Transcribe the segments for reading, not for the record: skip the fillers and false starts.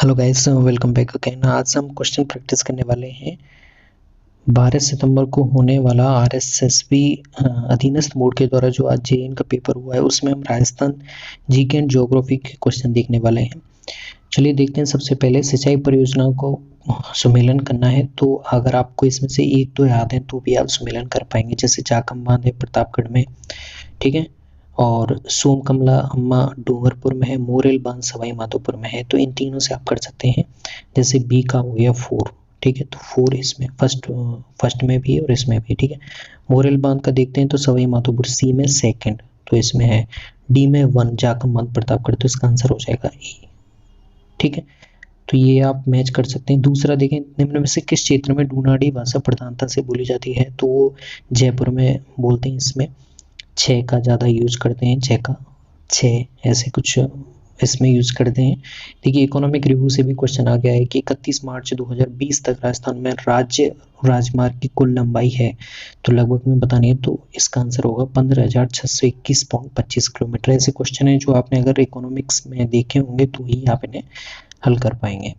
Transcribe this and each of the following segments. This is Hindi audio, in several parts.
Hello guys, welcome back again. आज हम क्वेश्चन प्रैक्टिस करने वाले हैं। 12 सितंबर को होने वाला आरएसएसबी अधीनस्थ बोर्ड के द्वारा जो आज जेईई का पेपर हुआ है, उसमें हम राजस्थान जीके एंड ज्योग्राफी के क्वेश्चन देखने वाले हैं। चलिए देखते हैं। सबसे पहले सिंचाई परियोजना को सुमेलन करना है, तो अगर आपको इसमें से एक दो याद है तो भी आप सुमेलन कर पाएंगे। जैसे चाकम बांध है प्रतापगढ़ में, ठीक है, और सोम कमला अम्मा डूंगरपुर में है, मोरेल बांध सवाई माधोपुर में है। तो इन तीनों से आप कर सकते हैं। जैसे बी का हो गया 4, ठीक है, तो 4 इसमें फर्स्ट में भी और इसमें भी, ठीक है। मोरेल बांध का देखते हैं तो सवाई माधोपुर, सी में सेकंड तो इसमें है, डी में 1 जाकम बांध प्रतापगढ़, तो इसका आंसर हो जाएगा ए, ठीक है। तो ये आप मैच कर सकते हैं। दूसरा देखें, निम्न में से किस क्षेत्र में डूनाडी भाषा प्रधानता से बोली जाती है, तो वो जयपुर में बोलते हैं। इसमें 6 का ज़्यादा यूज करते हैं, 6 ऐसे कुछ इसमें यूज करते हैं। देखिए इकोनॉमिक रिव्यू से भी क्वेश्चन आ गया है कि 31 मार्च 2020 तक राजस्थान में राज्य राजमार्ग की कुल लंबाई है, तो लगभग में बतानी है, तो इसका आंसर होगा 15,621.25 किलोमीटर। ऐसे क्वेश्चन है जो आपने अगर इकोनॉमिक्स में देखे होंगे तो ही आप इन्हें हल कर पाएंगे।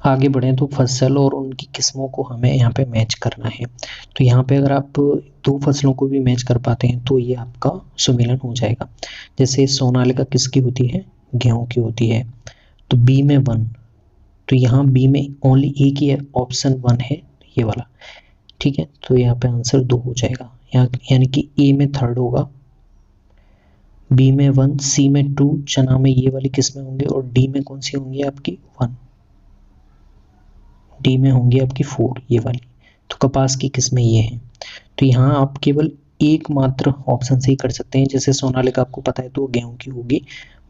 आगे बढ़ें तो फसल और उनकी किस्मों को हमें यहाँ पे मैच करना है। तो यहाँ पे अगर आप 2 फसलों को भी मैच कर पाते हैं तो ये आपका सुमेलन हो जाएगा। जैसे सोनालिका किसकी होती है, गेहूं की होती है, तो बी में 1, तो यहाँ बी में ओनली एक ही है, ऑप्शन 1 है ये वाला, ठीक है। तो यहाँ पे आंसर 2 हो जाएगा, यानी कि ए में 3rd होगा, बी में 1, सी में 2, चना में ये वाली किस्में होंगे, और डी में कौन सी होंगी आपकी 1, डी में होंगी आपकी 4 ये वाली। तो कपास की किस्में ये हैं। तो यहाँ आप केवल एकमात्र ऑप्शन से ही कर सकते हैं। जैसे सोनालिका आपको पता है तो गेहूं की होगी,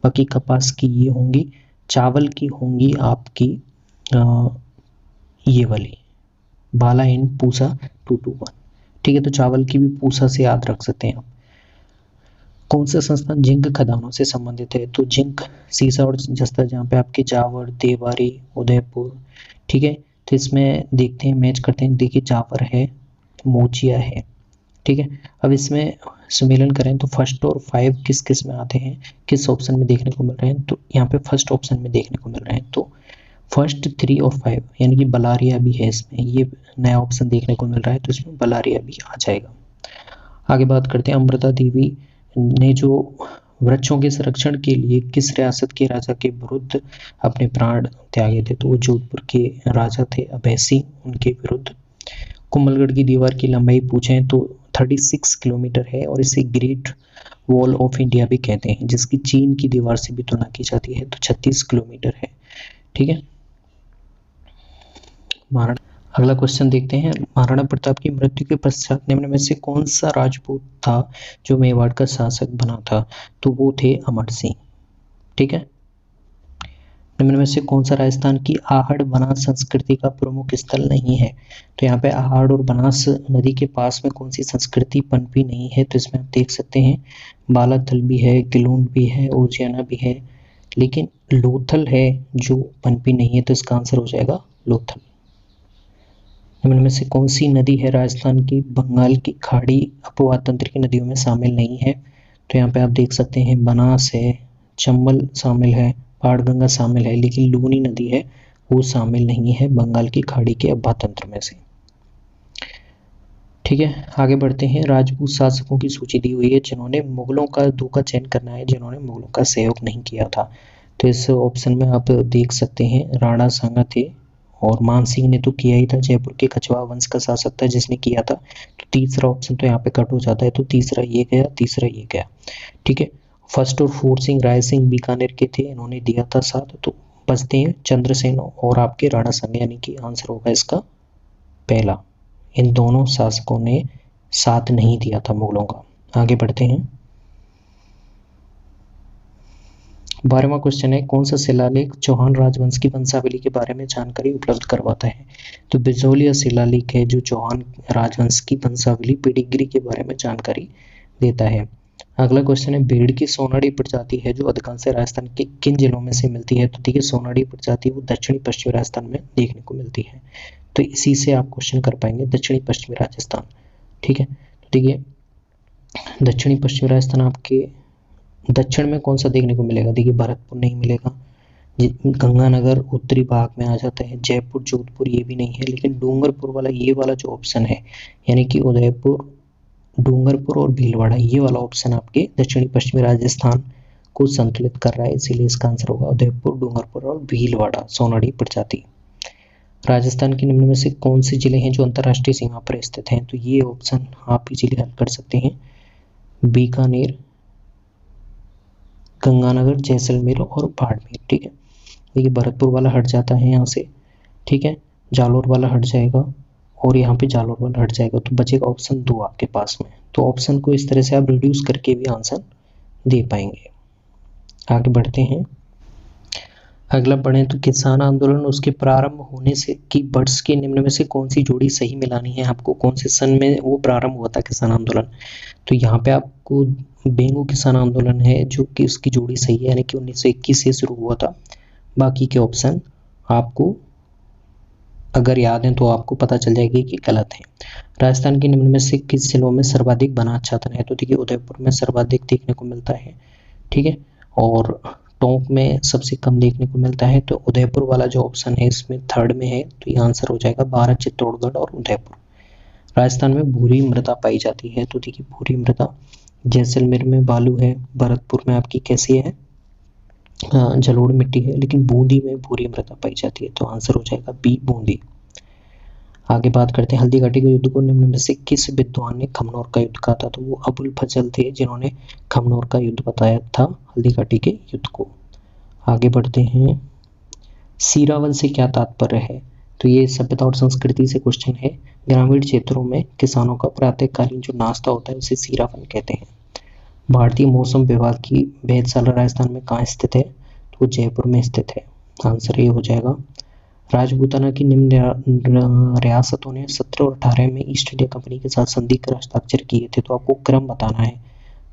बाकी कपास की ये होंगी, चावल की होंगी आपकी ये वाली बाला एंड पूसा 221, ठीक है। तो चावल की भी पूसा से याद रख सकते हैं आप। कौन सा संस्थान जिंक खदानों से संबंधित है, तो जिंक सीसा और जस्ता, जहाँ पे आपके जावर, देवारी, उदयपुर, ठीक है। तो इसमें देखते हैं, मैच करते हैं। देखिए जावर है, मोचिया है, ठीक है। अब इसमें सुमेलन करें तो फर्स्ट और 5 किस किस में आते हैं, किस ऑप्शन में देखने को मिल रहे हैं, तो यहाँ पे फर्स्ट ऑप्शन में देखने को मिल रहे हैं। तो फर्स्ट 3 और 5 यानी कि बलारिया भी है इसमें, ये नया ऑप्शन देखने को मिल रहा है, तो इसमें बलारिया भी आ जाएगा। आगे बात करते हैं, अमृता देवी ने जो वृक्षों के संरक्षण के लिए किस रियासत के राजा के विरुद्ध अपने प्राण त्यागे थे, तो वो जोधपुर के राजा थे अभय सिंह, उनके विरुद्ध। कुंभलगढ़ की दीवार की लंबाई पूछें तो 36 किलोमीटर है, और इसे ग्रेट वॉल ऑफ इंडिया भी कहते हैं, जिसकी चीन की दीवार से भी तुलना की जाती है, तो 36 किलोमीटर है, ठीक है। अगला क्वेश्चन देखते हैं। महाराणा प्रताप की मृत्यु के पश्चात निम्न में से कौन सा राजपूत था जो मेवाड़ का शासक बना था, तो वो थे अमर सिंह, ठीक है। निम्न में से कौन सा राजस्थान की आहड़ बनास संस्कृति का प्रमुख स्थल नहीं है, तो यहाँ पे आहड़ और बनास नदी के पास में कौन सी संस्कृति पनपी नहीं है, तो इसमें आप देख सकते हैं बालाथल भी है, गिलूंड भी है, उज्जैना भी है, लेकिन लोथल है जो पनपी नहीं है, तो इसका आंसर हो जाएगा लोथल। निम्न में से कौन सी नदी है राजस्थान की बंगाल की खाड़ी अपवाद तंत्र की नदियों में शामिल नहीं है, तो यहाँ पे आप देख सकते हैं बनास है, चंबल शामिल है, पाड़गंगा शामिल है, लेकिन लूनी नदी है वो शामिल नहीं है बंगाल की खाड़ी के अपवाद तंत्र में से, ठीक है। आगे बढ़ते हैं। राजपूत शासकों की सूची दी हुई है जिन्होंने मुगलों का 2 का चयन करना है जिन्होंने मुगलों का सहयोग नहीं किया था, तो इस ऑप्शन में आप देख सकते हैं राणा सांगा थे, और मान सिंह ने तो किया ही था, जयपुर के कछवाहा वंश का शासक था जिसने किया था, तो तीसरा ऑप्शन तो यहाँ पे कट हो जाता है, तो तीसरा ये गया, तीसरा ये गया, ठीक है। फर्स्ट और 4 सिंह राय सिंह बीकानेर के थे, इन्होंने दिया था 7, तो बचते हैं चंद्रसेन और आपके राणा सांगा, यानी कि आंसर होगा इसका पहला। इन दोनों शासकों ने साथ नहीं दिया था मुगलों का। आगे बढ़ते हैं। 12वां क्वेश्चन है, कौन सा शिलालेख चौहान राजवंश की वंशावली के बारे में जानकारी उपलब्ध करवाता है, तो बिजौलिया शिलालेख है जो चौहान राजवंश की वंशावली पेडिग्री के बारे में जानकारी देता है। अगला क्वेश्चन है, भेड़ की सोनाड़ी प्रजाति है जो अधिकांश राजस्थान के किन जिलों में से मिलती है, तो देखिए सोनाड़ी प्रजाति वो दक्षिणी पश्चिमी राजस्थान में देखने को मिलती है, तो इसी से आप क्वेश्चन कर पाएंगे दक्षिणी पश्चिमी राजस्थान, ठीक है। देखिए दक्षिणी पश्चिमी राजस्थान आपके दक्षिण में कौन सा देखने को मिलेगा, देखिए भरतपुर नहीं मिलेगा, गंगानगर उत्तरी भाग में आ जाता है, जयपुर जोधपुर ये भी नहीं है, लेकिन डूंगरपुर वाला ये वाला जो ऑप्शन है यानी कि उदयपुर, डूंगरपुर और भीलवाड़ा ये वाला ऑप्शन आपके दक्षिणी पश्चिमी राजस्थान को संतुलित कर रहा है, इसीलिए इसका आंसर होगा उदयपुर, डूंगरपुर और भीलवाड़ा सोनाड़ी प्रजाति। राजस्थान के निम्न में से कौन से जिले हैं जो अंतर्राष्ट्रीय सीमा पर स्थित हैं, तो ये ऑप्शन आप इजीली हल कर सकते हैं, बीकानेर, गंगानगर, जैसलमेर और बाड़मेर। ठीक है, देखिए भरतपुर वाला हट जाता है यहाँ से, ठीक है, जालोर वाला हट जाएगा और यहाँ पे जालोर वाला हट जाएगा, तो बचेगा ऑप्शन 2 आपके पास में। तो ऑप्शन को इस तरह से आप रिड्यूस करके भी आंसर दे पाएंगे। आगे बढ़ते हैं, अगला पढ़ें तो किसान आंदोलन उसके प्रारंभ होने से की वर्ष के निम्न में से कौन सी जोड़ी सही मिलानी है आपको, कौन से सन में वो प्रारंभ हुआ था किसान आंदोलन। तो यहाँ पे आपको बेंगू किसान आंदोलन है जो कि उसकी जोड़ी सही है, यानी कि 1921 से शुरू हुआ था। बाकी के ऑप्शन आपको अगर याद है तो आपको पता चल जाएगी कि गलत है। राजस्थान के निम्न में से किस जिलों में सर्वाधिक वनाच्छादन छात्र है, तो देखिए उदयपुर में सर्वाधिक देखने को मिलता है, ठीक है, और टोंक में सबसे कम देखने को मिलता है। तो उदयपुर वाला जो ऑप्शन है इसमें थर्ड में है, तो ये आंसर हो जाएगा 12 चित्तौड़गढ़ और उदयपुर। राजस्थान में भूरी मृदा पाई जाती है, तो देखिए भूरी मृदा जैसलमेर में बालू है, भरतपुर में आपकी कैसी है, जलोढ़ मिट्टी है, लेकिन बूंदी में भूरी मृदा पाई जाती है, तो आंसर हो जाएगा बी बूंदी। आगे बात करते हैं, हल्दी घाटी के युद्ध को निम्न में से किस विद्वान ने खमनौर का युद्ध कहा था, तो वो अबुल फजल थे जिन्होंने खमनौर का युद्ध बताया था हल्दी घाटी के युद्ध को। आगे बढ़ते हैं, सीरावन से क्या तात्पर्य है, तो ये सभ्यता और संस्कृति से क्वेश्चन है। ग्रामीण क्षेत्रों में किसानों का प्रातःकालीन जो नाश्ता होता है उसे सीरावन कहते हैं। भारतीय मौसम विभाग की वेधशाला राजस्थान में कहाँ स्थित है, तो वो जयपुर में स्थित है, आंसर ये हो जाएगा। राजपूताना की निम्न रियासतों ने 17 और 18 में ईस्ट इंडिया कंपनी के साथ संधि कर हस्ताक्षर किए थे, तो आपको क्रम बताना है।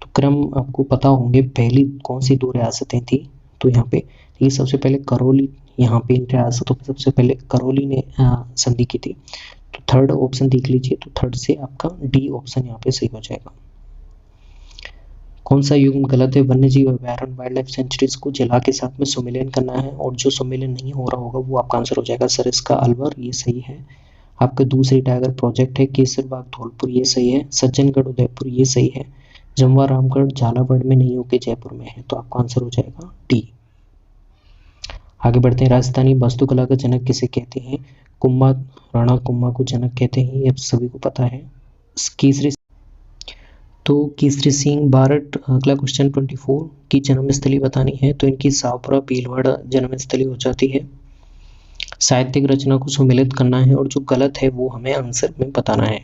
तो क्रम आपको पता होंगे, पहली कौन सी 2 रियासतें थी, तो यहाँ पे ये सबसे पहले करौली, यहाँ पे इन रियासतों में सबसे पहले करौली ने संधि की थी। तो थर्ड ऑप्शन देख लीजिए, तो थर्ड से आपका डी ऑप्शन यहाँ पे सही हो जाएगा। कौन सा युग्म गलत है, वन्य जीव अभयारण्य वाइल्ड लाइफ सेंचुरीज को जिला के साथ में सम्मिलन करना है, और जो सम्मिलन नहीं हो रहा होगा वो आपका आंसर हो जाएगा सरिस्का अलवर, ये सही है। आपका दूसरी टाइगर प्रोजेक्ट है केसरबाग धौलपुर, ये सही है। सज्जनगढ़ उदयपुर, ये सही है। जमवा रामगढ़ झालावाड़ में नहीं होकर जयपुर में है, तो आपका आंसर हो जाएगा डी। आगे बढ़ते हैं, राजस्थानी वास्तुकला का जनक किसे कहते हैं, कुम्भा, राणा कुम्भा को जनक कहते हैं, ये सभी को पता है। केसरी तो केसरी सिंह बारट, अगला क्वेश्चन 24 की जन्मस्थली बतानी है, तो इनकी शाहपुरा भीलवाड़ा जन्मस्थली हो जाती है। साहित्यिक रचना को सम्मिलित करना है और जो गलत है वो हमें आंसर में बताना है।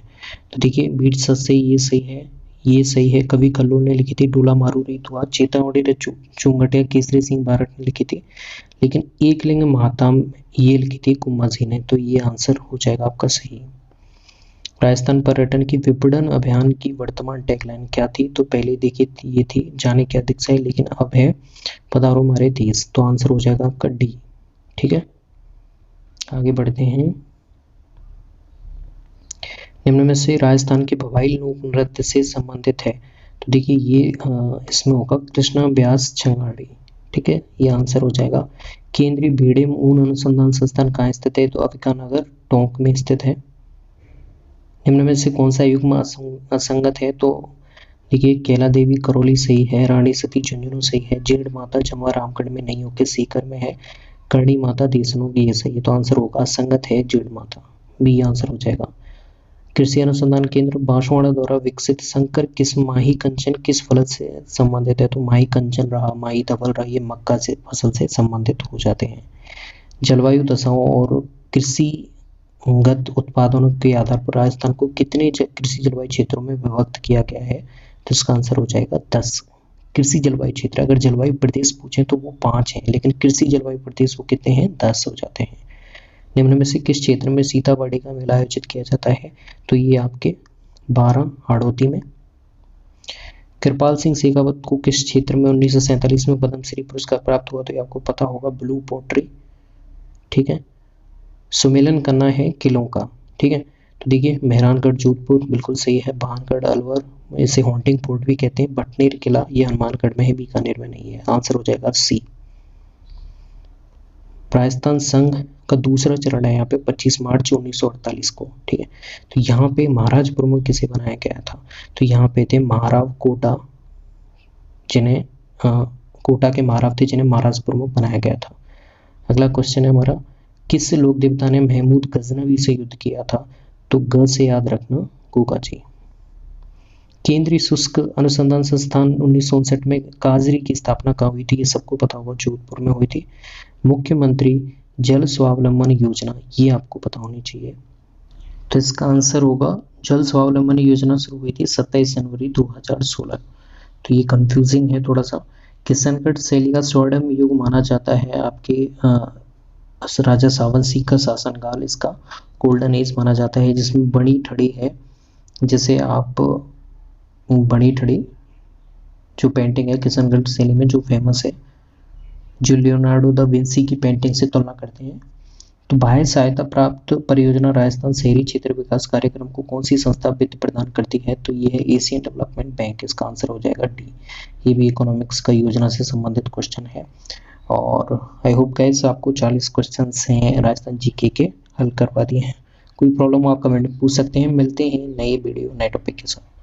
तो देखिए बीट सच से ये सही है, ये सही है। कवि कल्लू ने लिखी थी डोला मारू री दुआ, चेतावड़ी चुंगटिया केसरी सिंह बारट ने लिखी थी, लेकिन एकलिंग महाताम ये लिखी थी कुम्भा जी ने, तो ये आंसर हो जाएगा आपका सही। राजस्थान पर्यटन की विपणन अभियान की वर्तमान टैगलाइन क्या थी, तो पहले देखिए ये थी जाने क्या दिक्कत है, लेकिन अब है पधारो हमारे देश, तो आंसर हो जाएगा आपका डी। ठीक है, आगे बढ़ते हैं, निम्न में से राजस्थान के भवाइल लोक नृत्य से संबंधित है, तो देखिए ये इसमें होगा कृष्णा व्यास छंगाड़ी। ठीक है, ये आंसर हो जाएगा। केंद्रीय भेड़े एवं ऊन अनुसंधान संस्थान कहाँ स्थित है, तो अविकानगर टोंक में स्थित है। निम्न में से कौन सा युग्म असंगत है, तो देखिए कैला देवी करौली सही है, रानी सती झुंझुनू सही है, जीर्ण माता जमवा रामगढ़ में नहीं होकर सीकर में है, करणी माता देसनों की ये सही है, तो आंसर होगा असंगत है जीर्ण माता, बी आंसर हो जाएगा। कृषि अनुसंधान केंद्र बांसवाड़ा द्वारा विकसित संकर किस्म माही कंचन किस फल से संबंधित है, तो माही कंचन रहा, माही धवल रहा, ये मक्का से फसल से संबंधित हो जाते हैं। जलवायु दशाओं और कृषिगत उत्पादनों के आधार पर राजस्थान को कितने कृषि जलवायु क्षेत्रों में विभक्त किया गया है, तो इसका आंसर हो जाएगा 10 कृषि जलवायु क्षेत्र। अगर जलवायु प्रदेश पूछे तो वो 5 हैं, लेकिन कृषि जलवायु प्रदेश वो कितने हैं, 10 हो जाते हैं। निम्न में से किस क्षेत्र में सीताबाड़ी का मेला आयोजित किया जाता है, तो ये आपके 12 हाड़ौती में। कृपाल सिंह शेखावत को किस क्षेत्र में 1947 में पद्मश्री पुरस्कार प्राप्त हुआ, तो ये आपको पता होगा ब्लू पोट्री। ठीक है, सुमेलन करना है किलों का। ठीक है, तो देखिए मेहरानगढ़ जोधपुर बिल्कुल सही है, भानगढ़ अलवर, इसे हॉन्टिंग फोर्ट भी कहते हैं, भटनेर किला ये हनुमानगढ़ में है, बीकानेर में नहीं है, आंसर हो जाएगा सी। राजस्थान संघ का दूसरा चरण है यहाँ पे 25 मार्च 1948 को, ठीक है। तो यहाँ पे महाराज प्रमुख किसे बनाया गया था, तो यहाँ पे थे महाराव कोटा, जिन्हें कोटा के महाराव थे जिन्हें महाराज प्रमुख बनाया गया था। अगला क्वेश्चन है हमारा, किस लोक देवता ने महमूद गजनवी से युद्ध किया था, तो ग से याद रखना गोगा जी। केंद्रीय शुष्क अनुसंधान संस्थान 1959 में काजरी की स्थापना कहाँ हुई थी, ये सबको पता होगा, जोधपुर में हुई थी। मुख्यमंत्री जल स्वावलंबन योजना, ये आपको पता होनी चाहिए। तो इसका आंसर होगा जल स्वावलंबन योजना शुरू हुई थी 27 जनवरी 2016। तो ये कंफ्यूजिंग है थोड़ा सा। किशनगढ़ शैली का स्वर्णिम युग माना जाता है आपके राजा सावन सिंह का शासनकाल, इसका गोल्डन एज माना जाता है, जिसमें बड़ी ठड़ी है, जैसे आप बड़ी ठड़ी जो पेंटिंग है किशनगढ़ शैली में जो फेमस है, जो लियोनार्डो दा विंसी की पेंटिंग से तुलना करते हैं। तो बाह्य सहायता प्राप्त परियोजना राजस्थान शहरी क्षेत्र विकास कार्यक्रम को कौन सी संस्था वित्त प्रदान करती है, तो ये है एशियन डेवलपमेंट बैंक, इसका आंसर हो जाएगा डी। ये भी इकोनॉमिक्स का योजना से संबंधित क्वेश्चन है। और आई होप गाइस आपको 40 क्वेश्चन हैं राजस्थान जीके के हल करवा दिए हैं। कोई प्रॉब्लम हो आप कमेंट में पूछ सकते हैं। मिलते हैं नए वीडियो नए टॉपिक के साथ।